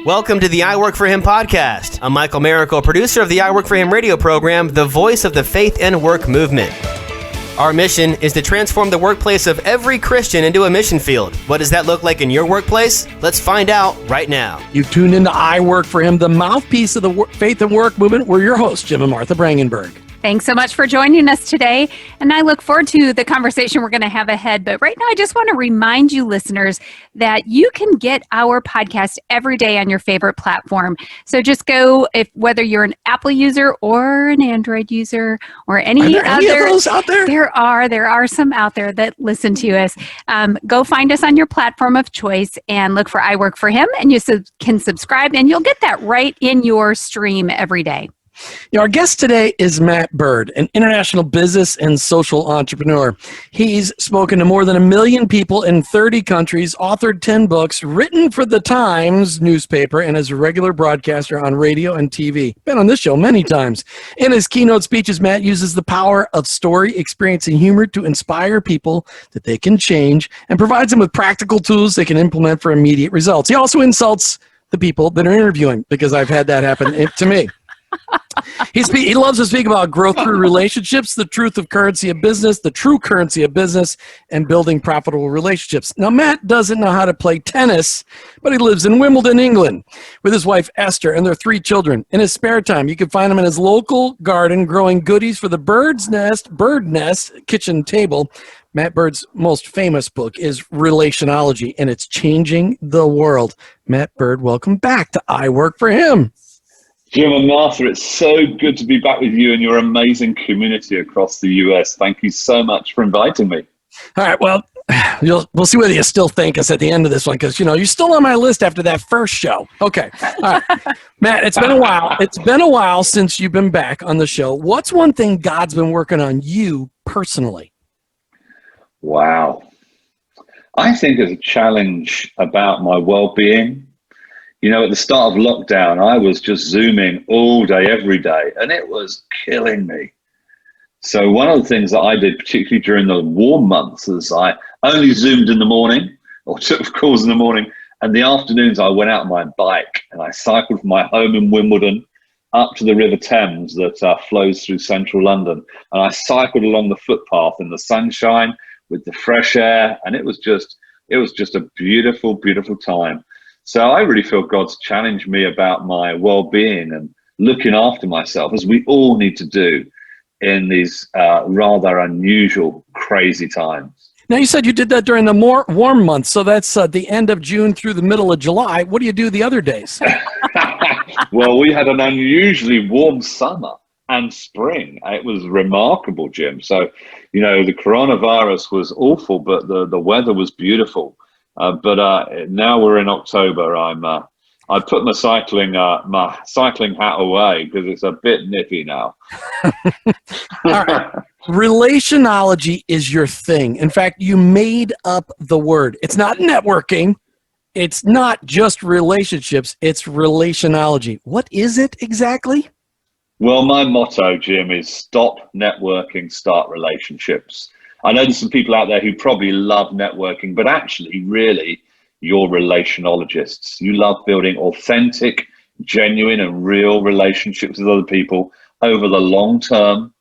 Welcome to the I Work For Him podcast. I'm Michael Miracle, producer of the I Work For Him radio program, the voice of the faith and work movement. Our mission is to transform the workplace of every Christian into a mission field. What does that look like in your workplace? Let's find out right now. You've tuned into I Work For Him, the mouthpiece of the faith and work movement. We're your hosts, Jim and Martha Brangenberg. Thanks so much for joining us today, and I look forward to the conversation we're going to have ahead. But right now, I just want to remind you listeners that you can get our podcast every day on your favorite platform. So just go, whether you're an Apple user or an Android user or any of those out there? There are some out there that listen to us. Go find us on your platform of choice and look for I Work For Him, and you can subscribe, and you'll get that right in your stream every day. Our guest today is Matt Bird, an international business and social entrepreneur. He's spoken to more than 1 million people in 30 countries, authored 10 books, written for the Times newspaper, and is a regular broadcaster on radio and TV. Been on this show many times. In his keynote speeches, Matt uses the power of story, experience, and humor to inspire people that they can change and provides them with practical tools they can implement for immediate results. He also insults the people that are interviewing, because I've had that happen to me. He loves to speak about growth through relationships, the truth of currency of business, the true currency of business, and building profitable relationships. Now, Matt doesn't know how to play tennis, but he lives in Wimbledon, England, with his wife, Esther, and their 3 children. In his spare time, you can find him in his local garden growing goodies for the Birdnest kitchen table. Matt Bird's most famous book is Relationology, and it's changing the world. Matt Bird, welcome back to I Work For Him. Jim and Martha, it's so good to be back with you and your amazing community across the U.S. Thank you so much for inviting me. All right, well, we'll see whether you still thank us at the end of this one, because, you're still on my list after that first show. Okay. All right. Matt, it's been a while. It's been a while since you've been back on the show. What's one thing God's been working on you personally? Wow. I think it's a challenge about my well-being. At the start of lockdown, I was just Zooming all day, every day, and it was killing me. So one of the things that I did, particularly during the warm months, is I only Zoomed in the morning or took calls in the morning, and the afternoons I went out on my bike and I cycled from my home in Wimbledon up to the River Thames that flows through central London. And I cycled along the footpath in the sunshine with the fresh air, and it was just a beautiful, beautiful time. So I really feel God's challenged me about my well-being and looking after myself, as we all need to do in these rather unusual, crazy times. Now, you said you did that during the more warm months, so that's the end of June through the middle of July. What do you do the other days? Well, we had an unusually warm summer and spring. It was remarkable, Jim. So, the coronavirus was awful, but the weather was beautiful. But now we're in October. I put my cycling hat away because it's a bit nippy now. All right. Relationology is your thing. In fact, you made up the word. It's not networking. It's not just relationships. It's relationology. What is it exactly? Well, my motto, Jim, is stop networking, start relationships. I know there's some people out there who probably love networking, but actually, really, you're relationologists. You love building authentic, genuine, and real relationships with other people over the long term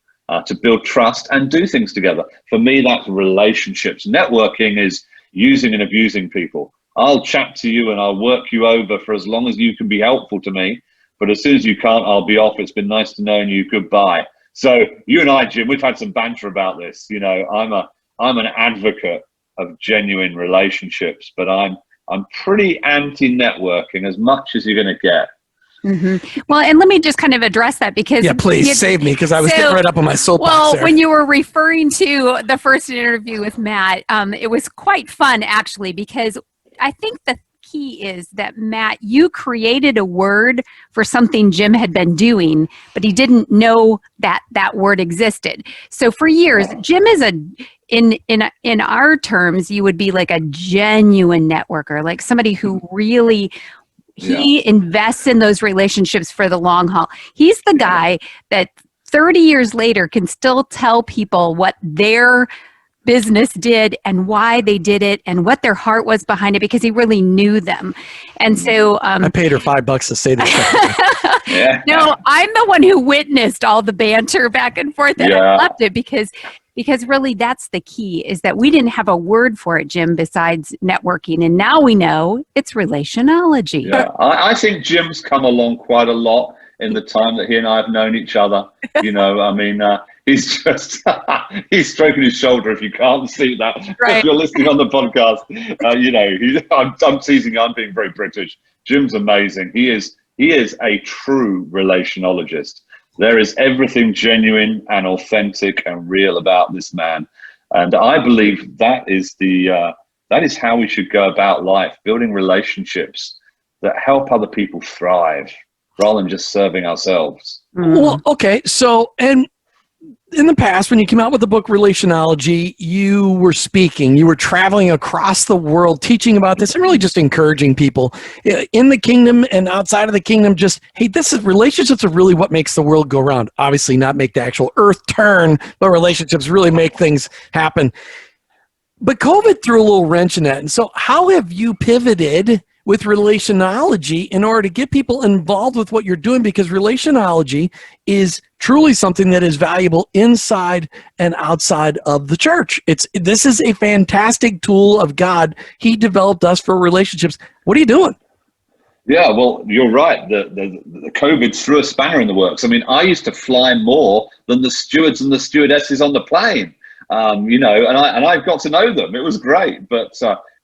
to build trust and do things together. For me, that's relationships. Networking is using and abusing people. I'll chat to you and I'll work you over for as long as you can be helpful to me, but as soon as you can't, I'll be off. It's been nice to know you. Goodbye. So you and I, Jim, we've had some banter about this. I'm an advocate of genuine relationships, but I'm pretty anti-networking as much as you're going to get. Mm-hmm. Well, and let me just kind of address that because... Yeah, please save me, because I was getting right up on my soapbox there. When you were referring to the first interview with Matt, it was quite fun, actually, because I think the key is that, Matt, you created a word for something Jim had been doing, but he didn't know that that word existed. So for years, Jim is in our terms, you would be like a genuine networker, like somebody who really, he invests in those relationships for the long haul. He's the guy that 30 years later can still tell people what their business did and why they did it and what their heart was behind it, because he really knew them. And so I paid her $5 to say this. Yeah. no, I'm the one who witnessed all the banter back and forth, and I loved it because really that's the key, is that we didn't have a word for it, Jim, besides networking, and now we know it's relationology. Yeah, I think Jim's come along quite a lot in the time that he and I have known each other. You know, I mean, he's just, he's stroking his shoulder if you can't see that. Right. If you're listening on the podcast, you know, I'm teasing, I'm being very British. Jim's amazing. He is a true relationologist. There is everything genuine and authentic and real about this man. And I believe that is that is how we should go about life, building relationships that help other people thrive rather than just serving ourselves. Well, okay. So, and in the past, when you came out with the book Relationology, you were speaking, you were traveling across the world, teaching about this and really just encouraging people in the kingdom and outside of the kingdom. Just, hey, relationships are really what makes the world go round. Obviously not make the actual earth turn, but relationships really make things happen. But COVID threw a little wrench in that. And so how have you pivoted with relationology in order to get people involved with what you're doing? Because relationology is truly something that is valuable inside and outside of the church. This is a fantastic tool of God. He developed us for relationships. What are you doing? Yeah, well, you're right. The COVID threw a spanner in the works. I mean, I used to fly more than the stewards and the stewardesses on the plane. You know, and I've got to know them. It was great, but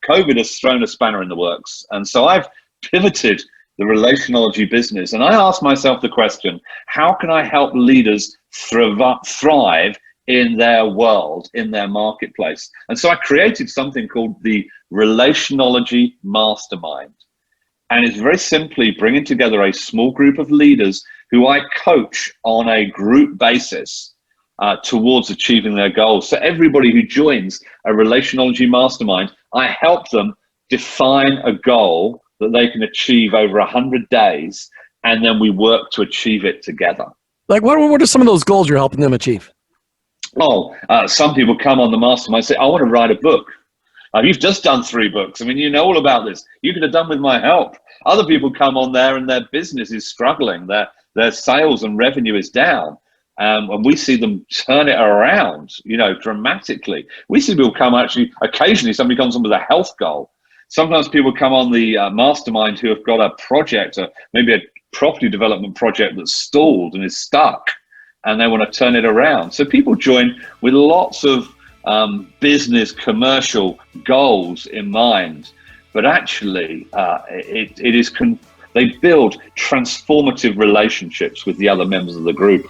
COVID has thrown a spanner in the works. And so I've pivoted the relationology business. And I asked myself the question, how can I help leaders thrive in their world, in their marketplace? And so I created something called the Relationology Mastermind. And it's very simply bringing together a small group of leaders who I coach on a group basis towards achieving their goals. So everybody who joins a Relationology Mastermind, I help them define a goal that they can achieve over 100 days, and then we work to achieve it together. Like, what are some of those goals you're helping them achieve? Oh, some people come on the mastermind and say, I want to write a book. You've just done 3 books. I mean, you know all about this. You could have done with my help. Other people come on there and their business is struggling. Their sales and revenue is down. And we see them turn it around, you know, dramatically. We see people come occasionally somebody comes on with a health goal. Sometimes people come on the mastermind who have got a project, maybe a property development project that's stalled and is stuck, and they want to turn it around. So people join with lots of business, commercial goals in mind, but actually they build transformative relationships with the other members of the group.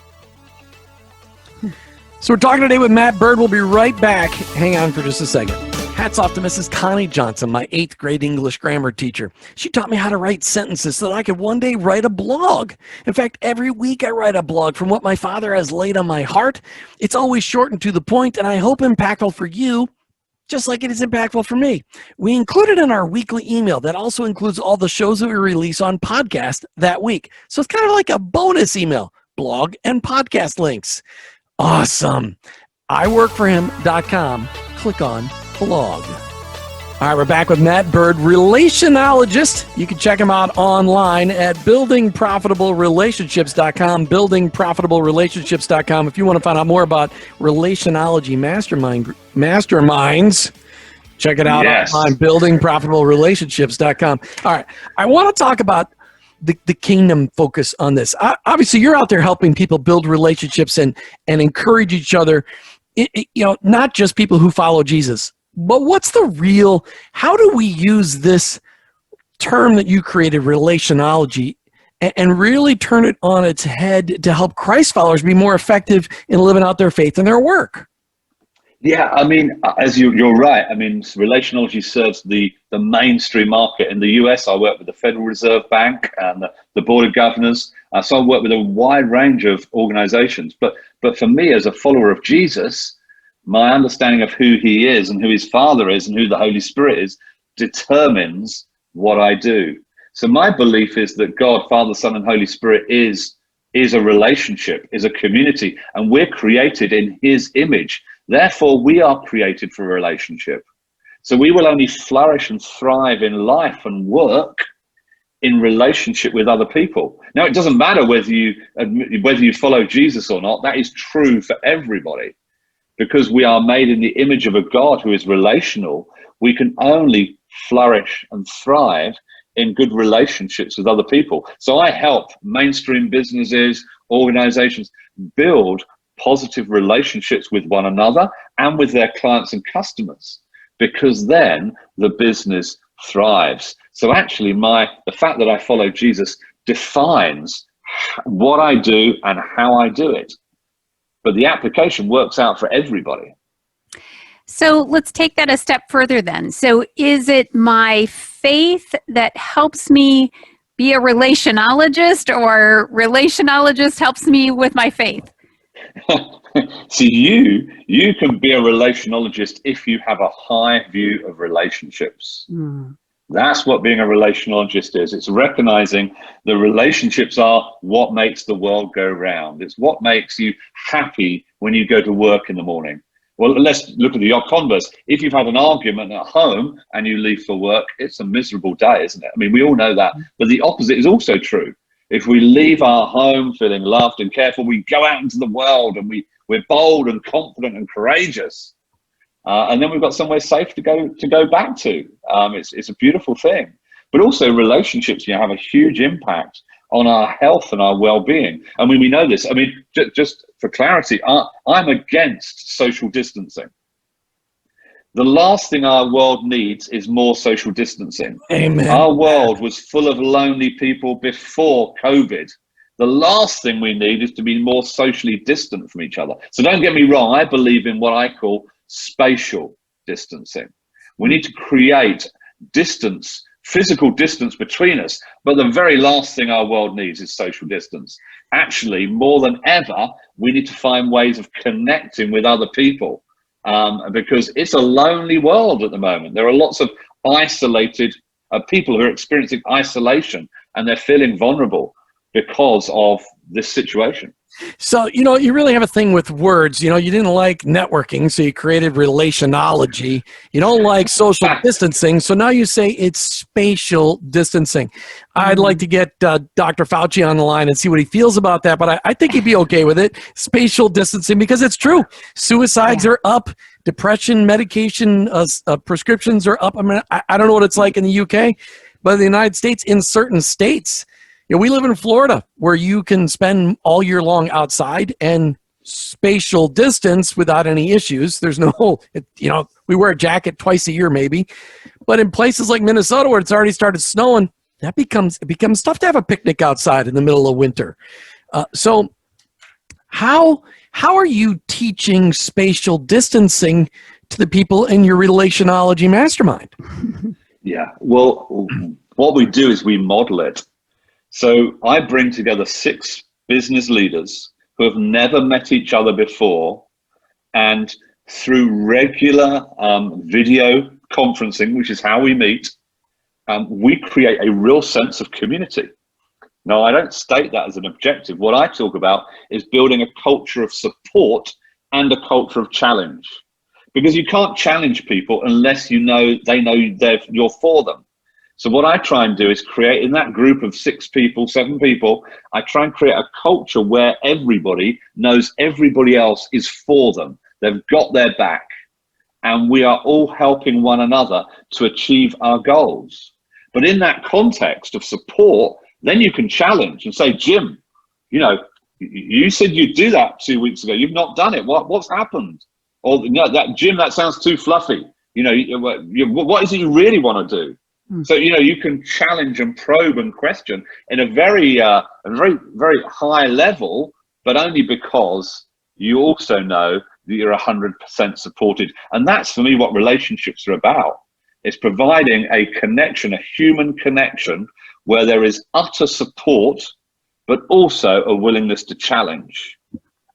So we're talking today with Matt Bird. We'll be right back. Hang on for just a second. Hats off to Mrs. Connie Johnson, my 8th grade English grammar teacher. She taught me how to write sentences so that I could one day write a blog. In fact, every week I write a blog from what my father has laid on my heart. It's always short and to the point, and I hope impactful for you, just like it is impactful for me. We include it in our weekly email that also includes all the shows that we release on podcast that week. So it's kind of like a bonus email, blog and podcast links. Awesome. iworkforhim.com. Click on blog. All right, we're back with Matt Bird, relationologist. You can check him out online at buildingprofitablerelationships.com, buildingprofitablerelationships.com. If you want to find out more about Relationology Masterminds, check it out on buildingprofitablerelationships.com. All right, I want to talk about the kingdom focus on this. Obviously, you're out there helping people build relationships and encourage each other, not just people who follow Jesus. But what's how do we use this term that you created, relationology, and really turn it on its head to help Christ followers be more effective in living out their faith and their work? Yeah, I mean, as you're right. I mean, relationology serves the mainstream market. In the US, I work with the Federal Reserve Bank and the Board of Governors. So I work with a wide range of organizations. But for me, as a follower of Jesus, my understanding of who he is and who his Father is and who the Holy Spirit is determines what I do. So my belief is that God, Father, Son, and Holy Spirit is a relationship, is a community, and we're created in his image. Therefore, we are created for a relationship. So we will only flourish and thrive in life and work in relationship with other people. Now, it doesn't matter whether you follow Jesus or not. That is true for everybody. Because we are made in the image of a God who is relational, we can only flourish and thrive in good relationships with other people. So I help mainstream businesses, organizations build positive relationships with one another and with their clients and customers, because then the business thrives. So actually the fact that I follow Jesus defines what I do and how I do it. But the application works out for everybody. So let's take that a step further then. So is it my faith that helps me be a relationologist, or relationologist helps me with my faith? See, you can be a relationologist if you have a high view of relationships. That's what being a relationologist is. It's recognizing the relationships are what makes the world go round. It's what makes you happy when you go to work in the morning. Well, let's look at the converse. If you've had an argument at home and you leave for work, it's a miserable day, isn't it? I mean, we all know that. But the opposite is also true. If we leave our home feeling loved and cared for, we go out into the world and we're bold and confident and courageous. And then we've got somewhere safe to go back to. It's a beautiful thing. But also relationships, have a huge impact on our health and our well-being. I mean, we know this. I mean, just for clarity, I'm against social distancing. The last thing our world needs is more social distancing. Amen. Our world was full of lonely people before COVID. The last thing we need is to be more socially distant from each other. So don't get me wrong, I believe in what I call spatial distancing. We need to create distance, physical distance between us, but the very last thing our world needs is social distance. Actually, more than ever, we need to find ways of connecting with other people, because it's a lonely world at the moment. There are lots of isolated people who are experiencing isolation, and they're feeling vulnerable because of this situation. So, you really have a thing with words. You didn't like networking, so you created relationology. You don't like social distancing, so now you say it's spatial distancing. I'd like to get Dr. Fauci on the line and see what he feels about that, but I think he'd be okay with it, spatial distancing, because it's true. Suicides are up. Depression medication prescriptions are up. I mean, I don't know what it's like in the UK, but in the United States, in certain states, we live in Florida, where you can spend all year long outside and spatial distance without any issues. There's no, we wear a jacket twice a year maybe. But in places like Minnesota, where it's already started snowing, it becomes tough to have a picnic outside in the middle of winter. So how are you teaching spatial distancing to the people in your Relationology Mastermind? Yeah, well, what we do is we model it. So I bring together 6 business leaders who have never met each other before, and through regular video conferencing, which is how we meet, we create a real sense of community. Now, I don't state that as an objective. What I talk about is building a culture of support and a culture of challenge, because you can't challenge people unless they know you're for them. So what I try and do is create, in that group of 6 people, 7 people, I try and create a culture where everybody knows everybody else is for them. They've got their back, and we are all helping one another to achieve our goals. But in that context of support, then you can challenge and say, Jim, you said you'd do that 2 weeks ago. You've not done it. What's happened? Or Jim, that sounds too fluffy. What is it you really want to do? So, you can challenge and probe and question in a very, very high level, but only because you also know that you're 100% supported. And that's, for me, what relationships are about. It's providing a connection, a human connection, where there is utter support, but also a willingness to challenge.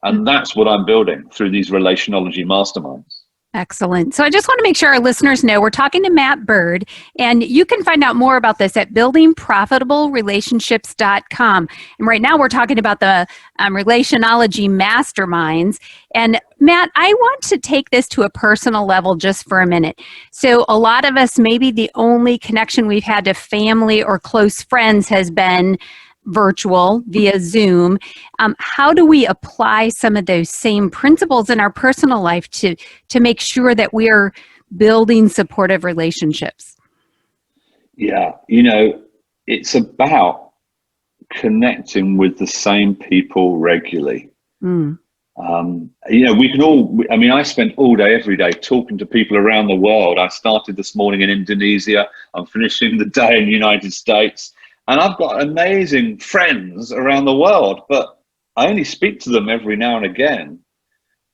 And that's what I'm building through these Relationology Masterminds. Excellent. So I just want to make sure our listeners know we're talking to Matt Bird, and you can find out more about this at buildingprofitablerelationships.com. And right now we're talking about the Relationology Masterminds. And Matt, I want to take this to a personal level just for a minute. So a lot of us, maybe the only connection we've had to family or close friends has been virtual via Zoom. How do we apply some of those same principles in our personal life to make sure that we're building supportive relationships? Yeah, it's about connecting with the same people regularly. We can all, I spent all day, every day talking to people around the world. I started this morning in Indonesia. I'm finishing the day in the United States. And I've got amazing friends around the world, but I only speak to them every now and again.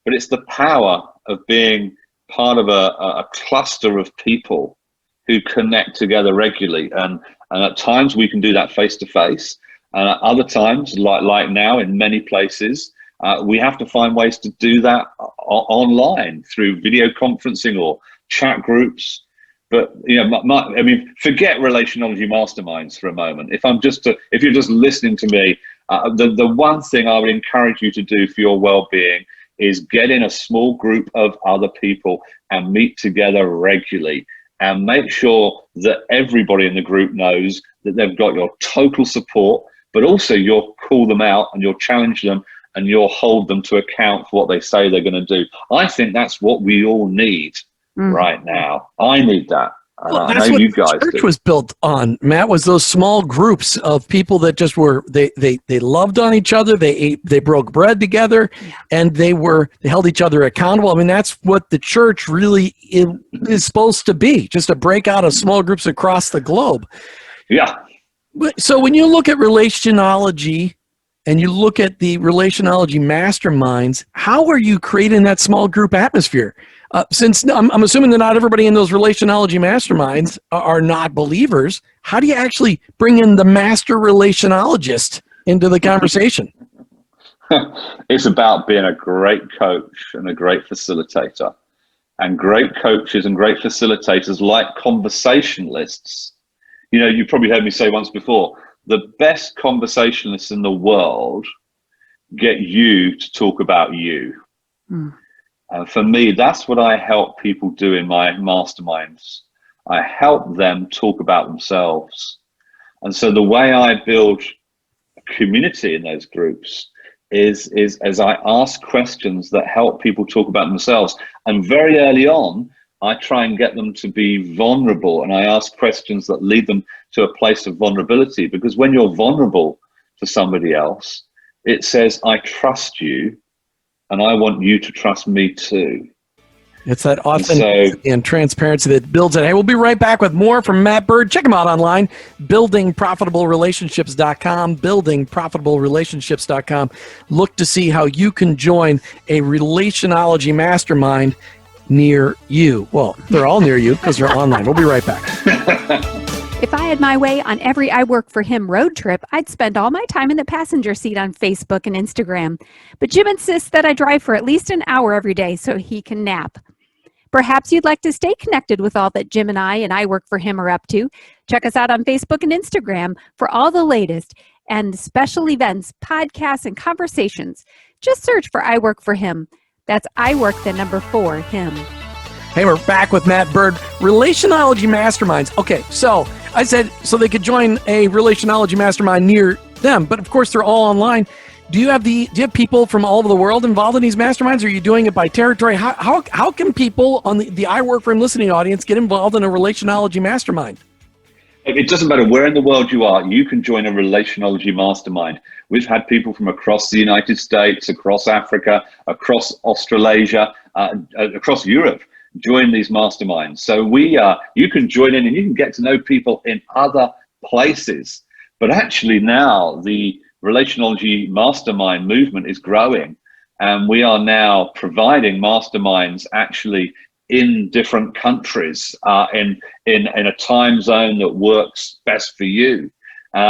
But it's the power of being part of a cluster of people who connect together regularly. And at times we can do that face to face. And at other times, like now in many places, we have to find ways to do that online through video conferencing or chat groups. But forget Relationology Masterminds for a moment. If you're just listening to me, the one thing I would encourage you to do for your well-being is get in a small group of other people and meet together regularly, and make sure that everybody in the group knows that they've got your total support, but also you'll call them out and you'll challenge them and you'll hold them to account for what they say they're going to do. I think that's what we all need. Right now, I need that. Well, that's what the church was built on, Matt, was those small groups of people that just were, they loved on each other, they broke bread together, and they held each other accountable. I mean, that's what the church really is supposed to be, just to break out of small groups across the globe. Yeah. So when you look at relationology and you look at the Relationology Masterminds, how are you creating that small group atmosphere? Since I'm assuming that not everybody in those Relationology Masterminds are not believers, how do you actually bring in the master relationologist into the conversation? It's about being a great coach and a great facilitator. And great coaches and great facilitators, like conversationalists, you probably heard me say once before, the best conversationalists in the world get you to talk about you. And for me, that's what I help people do in my masterminds. I help them talk about themselves. And so the way I build a community in those groups is as I ask questions that help people talk about themselves. And very early on, I try and get them to be vulnerable, and I ask questions that lead them to a place of vulnerability. Because when you're vulnerable to somebody else, it says, I trust you, and I want you to trust me too. It's that authenticity and transparency that builds it. Hey, we'll be right back with more from Matt Bird. Check him out online, buildingprofitablerelationships.com, buildingprofitablerelationships.com. Look to see how you can join a Relationology Mastermind near you. Well, they're all near you because they're online. We'll be right back. If I had my way on every I Work for Him road trip, I'd spend all my time in the passenger seat on Facebook and Instagram. But Jim insists that I drive for at least an hour every day so he can nap. Perhaps you'd like to stay connected with all that Jim and I Work for Him are up to. Check us out on Facebook and Instagram for all the latest and special events, podcasts, and conversations. Just search for I Work for Him. That's I Work 4 Him. Hey, we're back with Matt Bird, Relationology Masterminds. Okay, so I said so they could join a Relationology Mastermind near them, but of course they're all online. Do you have people from all over the world involved in these masterminds? Or are you doing it by territory? How can people on the I Work for Him listening audience get involved in a Relationology Mastermind? It doesn't matter where in the world you are, you can join a Relationology Mastermind. We've had people from across the United States, across Africa, across Australasia, across Europe join these masterminds. So you can join in and you can get to know people in other places. But actually now the Relationology Mastermind movement is growing, and we are now providing masterminds actually in different countries in a time zone that works best for you.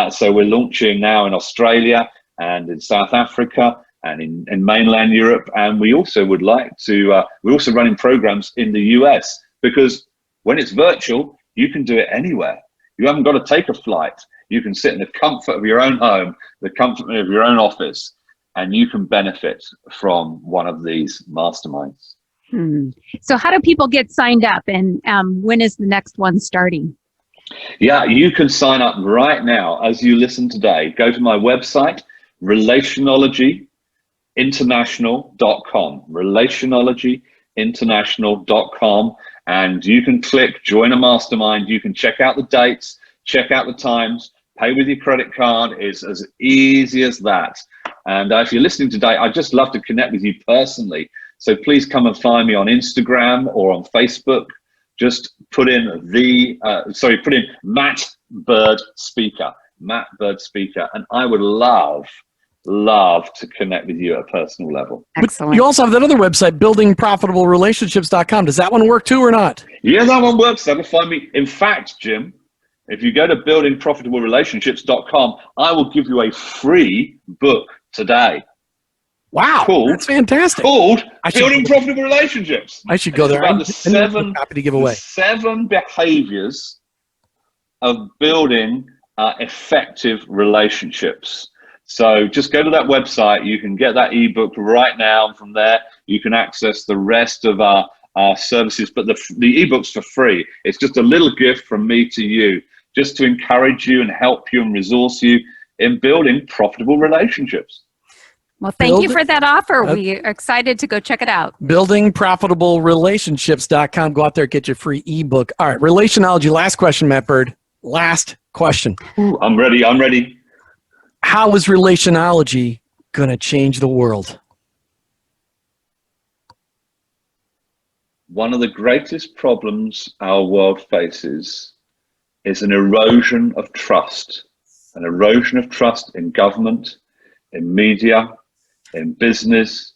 So we're launching now in Australia and in South Africa and in mainland Europe. And we also would like to, we're also running programs in the US, because when it's virtual, you can do it anywhere. You haven't got to take a flight. You can sit in the comfort of your own home, the comfort of your own office, and you can benefit from one of these masterminds. So how do people get signed up, and when is the next one starting? Yeah, you can sign up right now as you listen today. Go to my website, relationologyinternational.com, relationologyinternational.com, and you can click join a mastermind. You can check out the dates, check out the times, pay with your credit card. It's as easy as that. And if you're listening today, I'd just love to connect with you personally. So please come and find me on Instagram or on Facebook. Just put in put in Matt Bird Speaker, and I would love to connect with you at a personal level. Excellent. But you also have that other website, buildingprofitablelationships.com. Does that one work too or not? Yeah, that one works. That'll find me. In fact, Jim, if you go to buildingprofitablelationships.com, I will give you a free book today. Wow, that's fantastic. Called Building Profitable Relationships. I should go there. About happy to give away. The 7 behaviors of building effective relationships. So just go to that website. You can get that ebook right now. And from there, you can access the rest of our services. But the ebook's for free. It's just a little gift from me to you, just to encourage you and help you and resource you in building profitable relationships. Well, thank you for that offer. We're excited to go check it out. Buildingprofitablelationships.com. Go out there, get your free ebook. All right, Relationology. Last question, Matt Bird. Last question. Ooh, I'm ready. How is Relationology going to change the world? One of the greatest problems our world faces is an erosion of trust. An erosion of trust in government, in media, in business.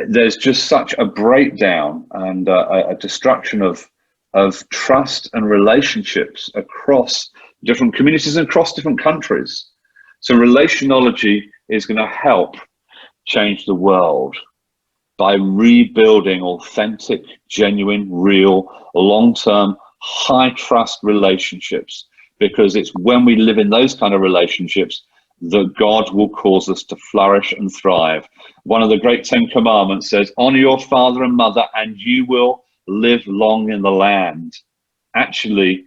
There's just such a breakdown and a destruction of trust and relationships across different communities and across different countries. So Relationology is going to help change the world by rebuilding authentic, genuine, real, long-term, high-trust relationships, because it's when we live in those kind of relationships that God will cause us to flourish and thrive. One of the great 10 commandments says, honor your father and mother and you will live long in the land. Actually,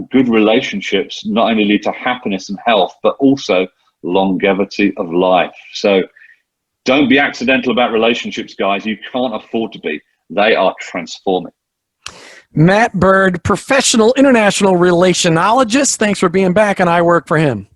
good relationships not only lead to happiness and health, but also longevity of life. So don't be accidental about relationships, guys. You can't afford to be. They are transforming. Matt Bird, professional international relationologist. Thanks for being back on I Work for Him.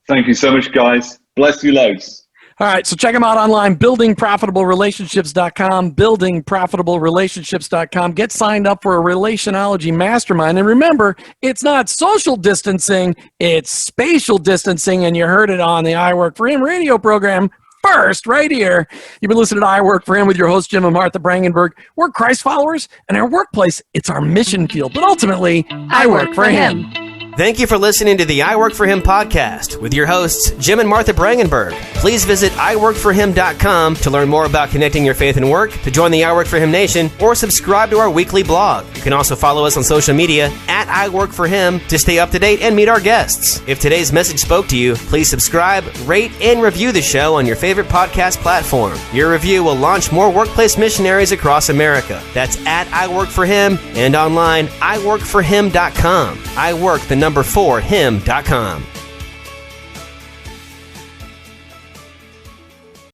Thank you so much, guys. Bless you loads. All right, so check them out online, buildingprofitablelationships.com, buildingprofitablelationships.com. Get signed up for a Relationology Mastermind. And remember, it's not social distancing, it's spatial distancing. And you heard it on the I Work for Him radio program first, right here. You've been listening to I Work for Him with your host, Jim and Martha Brangenberg. We're Christ followers, and our workplace, it's our mission field. But ultimately, I work for Him. Thank you for listening to the I Work for Him podcast with your hosts, Jim and Martha Brangenberg. Please visit iworkforhim.com to learn more about connecting your faith and work, to join the I Work for Him Nation, or subscribe to our weekly blog. You can also follow us on social media at I Work for Him to stay up to date and meet our guests. If today's message spoke to you, please subscribe, rate, and review the show on your favorite podcast platform. Your review will launch more workplace missionaries across America. That's at I Work for Him and online, iworkforhim.com. I work the number 4him.com.